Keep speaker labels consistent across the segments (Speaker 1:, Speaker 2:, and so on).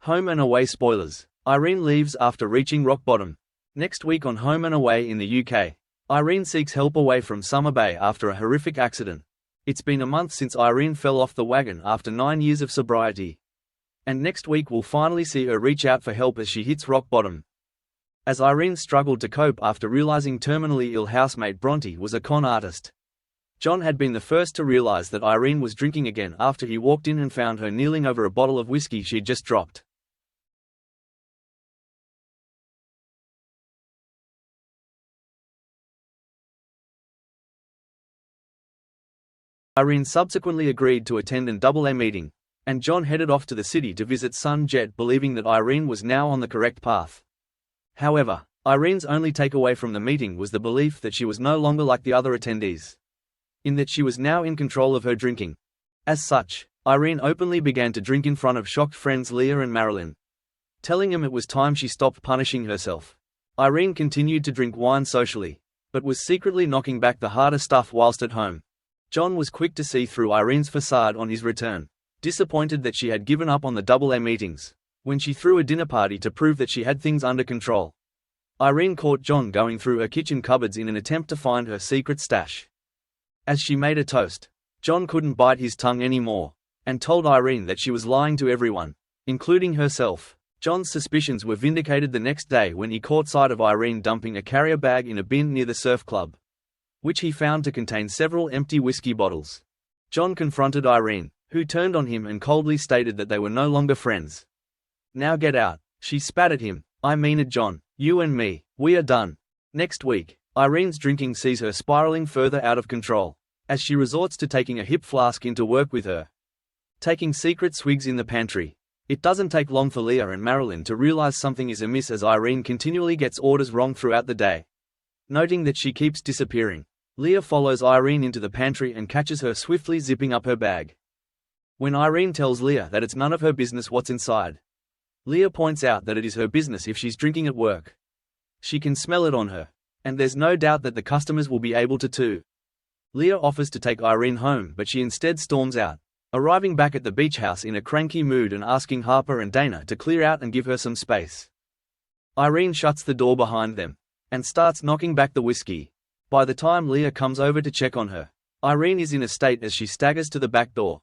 Speaker 1: Home and Away spoilers. Irene leaves after reaching rock bottom. Next week on Home and Away in the UK, Irene seeks help away from Summer Bay after a horrific accident. It's been a month since Irene fell off the wagon after 9 years of sobriety. And next week we'll finally see her reach out for help as she hits rock bottom. As Irene struggled to cope after realizing terminally ill housemate Bronte was a con artist. John had been the first to realize that Irene was drinking again after he walked in and found her kneeling over a bottle of whiskey she'd just dropped. Irene subsequently agreed to attend an AA meeting, and John headed off to the city to visit son Jet, believing that Irene was now on the correct path. However, Irene's only takeaway from the meeting was the belief that she was no longer like the other attendees, in that she was now in control of her drinking. As such, Irene openly began to drink in front of shocked friends Leah and Marilyn, telling them it was time she stopped punishing herself. Irene continued to drink wine socially, but was secretly knocking back the harder stuff whilst at home. John was quick to see through Irene's facade on his return, disappointed that she had given up on the AA meetings, when she threw a dinner party to prove that she had things under control. Irene caught John going through her kitchen cupboards in an attempt to find her secret stash. As she made a toast, John couldn't bite his tongue anymore, and told Irene that she was lying to everyone, including herself. John's suspicions were vindicated the next day when he caught sight of Irene dumping a carrier bag in a bin near the surf club, which he found to contain several empty whiskey bottles. John confronted Irene, who turned on him and coldly stated that they were no longer friends. "Now get out," she spat at him. "I mean it, John. You and me, we are done." Next week, Irene's drinking sees her spiraling further out of control, as she resorts to taking a hip flask into work with her, taking secret swigs in the pantry. It doesn't take long for Leah and Marilyn to realize something is amiss as Irene continually gets orders wrong throughout the day. Noting that she keeps disappearing, Leah follows Irene into the pantry and catches her swiftly zipping up her bag. When Irene tells Leah that it's none of her business what's inside, Leah points out that it is her business if she's drinking at work. She can smell it on her, and there's no doubt that the customers will be able to too. Leah offers to take Irene home, but she instead storms out, arriving back at the beach house in a cranky mood and asking Harper and Dana to clear out and give her some space. Irene shuts the door behind them, and starts knocking back the whiskey. By the time Leah comes over to check on her, Irene is in a state as she staggers to the back door.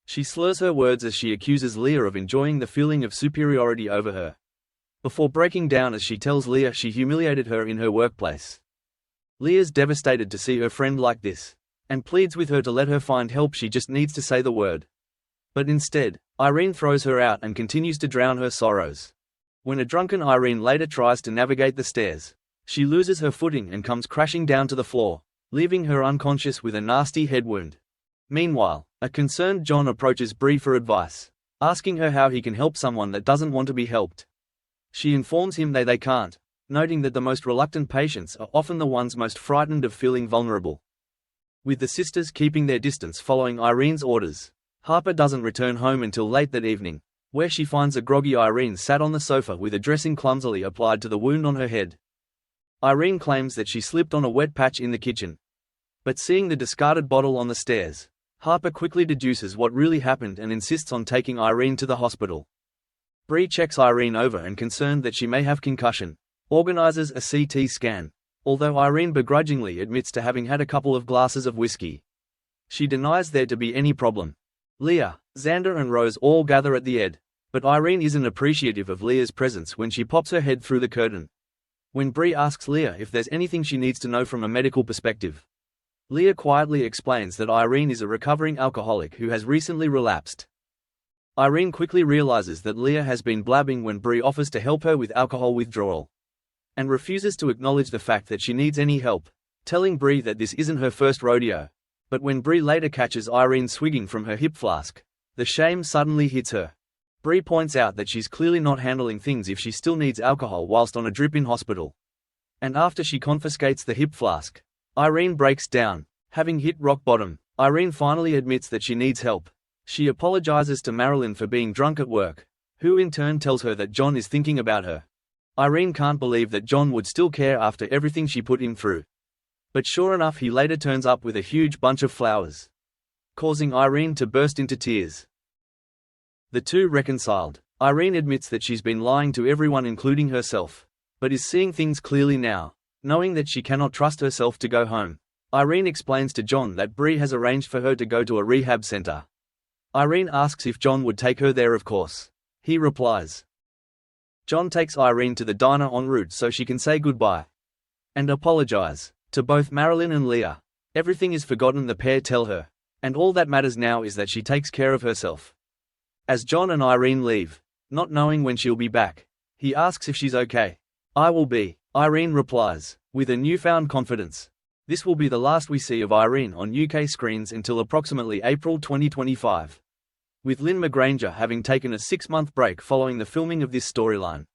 Speaker 1: She slurs her words as she accuses Leah of enjoying the feeling of superiority over her, before breaking down as she tells Leah she humiliated her in her workplace. Leah's devastated to see her friend like this, and pleads with her to let her find help. She just needs to say the word. But instead, Irene throws her out and continues to drown her sorrows. When a drunken Irene later tries to navigate the stairs, she loses her footing and comes crashing down to the floor, leaving her unconscious with a nasty head wound. Meanwhile, a concerned John approaches Bree for advice, asking her how he can help someone that doesn't want to be helped. She informs him they can't, noting that the most reluctant patients are often the ones most frightened of feeling vulnerable. With the sisters keeping their distance following Irene's orders, Harper doesn't return home until late that evening, where she finds a groggy Irene sat on the sofa with a dressing clumsily applied to the wound on her head. Irene claims that she slipped on a wet patch in the kitchen, but seeing the discarded bottle on the stairs, Harper quickly deduces what really happened and insists on taking Irene to the hospital. Bree checks Irene over and, concerned that she may have concussion, organizes a CT scan, although Irene begrudgingly admits to having had a couple of glasses of whiskey. She denies there to be any problem. Leah, Xander and Rose all gather at the ed, but Irene isn't appreciative of Leah's presence when she pops her head through the curtain. When Bree asks Leah if there's anything she needs to know from a medical perspective, Leah quietly explains that Irene is a recovering alcoholic who has recently relapsed. Irene quickly realizes that Leah has been blabbing when Bree offers to help her with alcohol withdrawal, and refuses to acknowledge the fact that she needs any help, telling Bree that this isn't her first rodeo. But when Bree later catches Irene swigging from her hip flask, the shame suddenly hits her. Bree points out that she's clearly not handling things if she still needs alcohol whilst on a drip in hospital. And after she confiscates the hip flask, Irene breaks down. Having hit rock bottom, Irene finally admits that she needs help. She apologizes to Marilyn for being drunk at work, who in turn tells her that John is thinking about her. Irene can't believe that John would still care after everything she put him through. But sure enough, he later turns up with a huge bunch of flowers, causing Irene to burst into tears. The two reconciled. Irene admits that she's been lying to everyone including herself, but is seeing things clearly now, knowing that she cannot trust herself to go home. Irene explains to John that Bree has arranged for her to go to a rehab center. Irene asks if John would take her there, of course. He replies. John takes Irene to the diner en route so she can say goodbye and apologize to both Marilyn and Leah. Everything is forgotten, the pair tell her, and all that matters now is that she takes care of herself. As John and Irene leave, not knowing when she'll be back, he asks if she's okay. "I will be," Irene replies, with a newfound confidence. This will be the last we see of Irene on UK screens until approximately April 2025, with Lynn McGranger having taken a 6-month break following the filming of this storyline.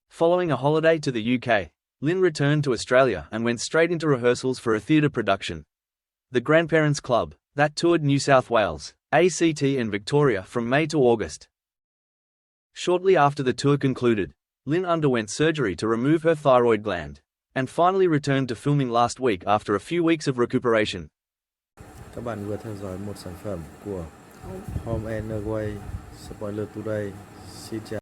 Speaker 1: Following a holiday to the UK, Lynn returned to Australia and went straight into rehearsals for a theatre production, The Grandparents Club, that toured New South Wales, ACT and Victoria from May to August. Shortly after the tour concluded, Lynn underwent surgery to remove her thyroid gland, and finally returned to filming last week after a few weeks of recuperation.
Speaker 2: Các bạn vừa theo dõi một sản phẩm của Home and Away Spoiler Today. Xin chào.